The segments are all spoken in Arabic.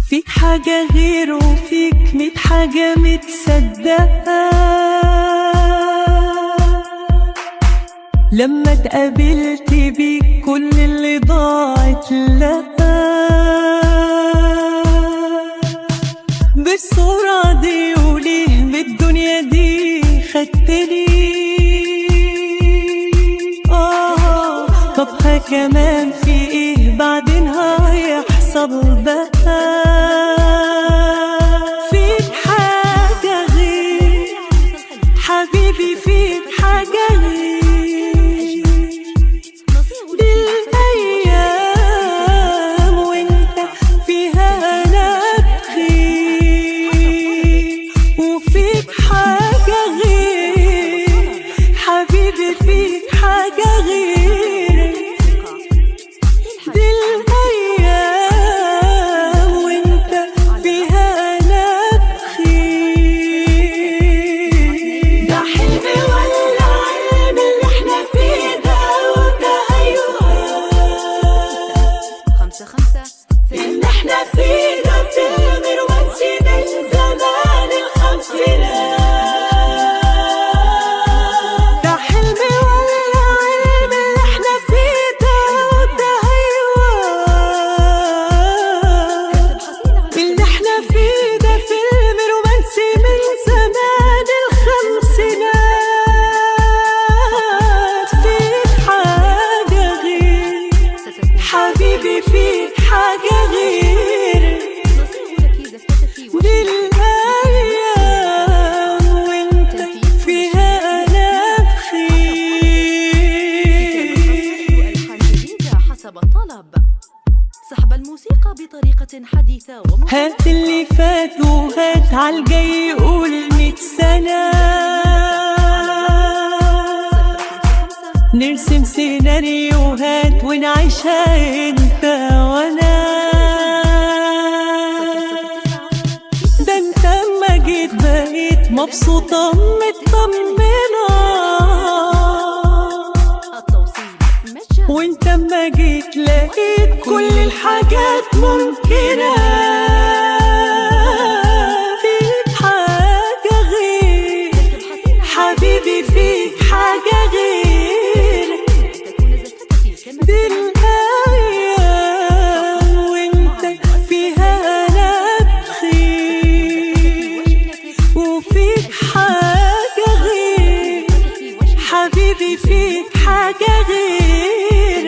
فيك حاجة غير وفيك 100 حاجة متصدقة. لما اتقابلت بيك كل اللي ضاعت لقى بالسرعة دي، وليه بالدنيا دي خدتني؟ طب كمان في ايه بعدين هيحصل بقى؟ فيك حاجة غير حبيبي، فيك حاجة غير بالأيام وانت فيها أنا بخير. وفيك حاجة غير حبيبي، فيك حاجة غير اللي احنا فيه ده فيلم رومانسي من زمان الخمسينات. ده حلم ولا علم اللي احنا فيه ده اللي احنا فيه ده فيلم رومانسي من زمان الخمسينات. فيك حاجة غير حبيبي، فيك حاجة غير للأيام وانت فيها أنا بخير. حسب الطلب سحب الموسيقى بطريقة حديثة هات اللي فات وهات عالجاي قول 100 سنة، نرسم سيناريوهات ونعيشها انت وانا. ده انت اما جيت بقيت مبسوطة مطمنة، وانت اما جيت لقيت كل الحاجات ممكنة. فيك حاجة غير حبيبي، فيك حاجة غير بالأيام وانت فيها أنا بخير. وفيك حاجة غير حبيبي، فيك حاجة غير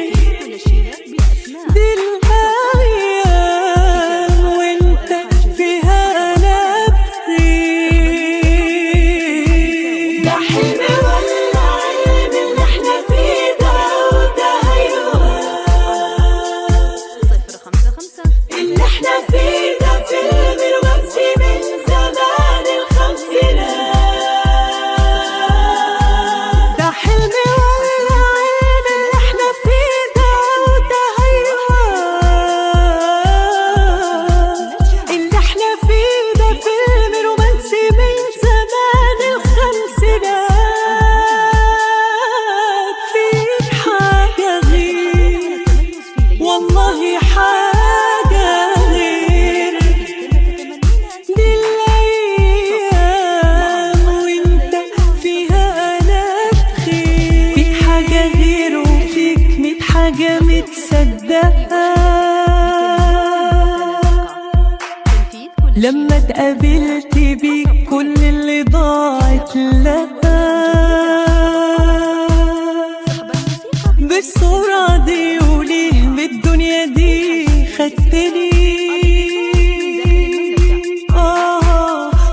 بالأيام وانت فيها أنا بخير. ده حلم ولا علم اللي احنا فيه ده اللي احنا فيه ده فيلم رومانسي من زمان الخمسينات. ده حلم ولا علم اللي احنا فيه ده اللي احنا فيه ده فيلم رومانسي من زمان الخمسينات. فيك حاجة غير والله حاجة غير للأيام وانت فيها أنا بخير. فيك حاجة غير وفيك 100 حاجة متصدقة. لما اتقابلت بيك كل اللي ضاعت لقى بالسرعة دي، وليه بالدنيا دي خدتني؟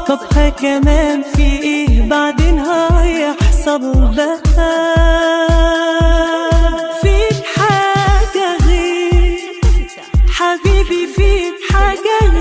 طب كمان في ايه بعدين هيحصل بقى؟ فيك حاجة غير حبيبي، فيك حاجة غير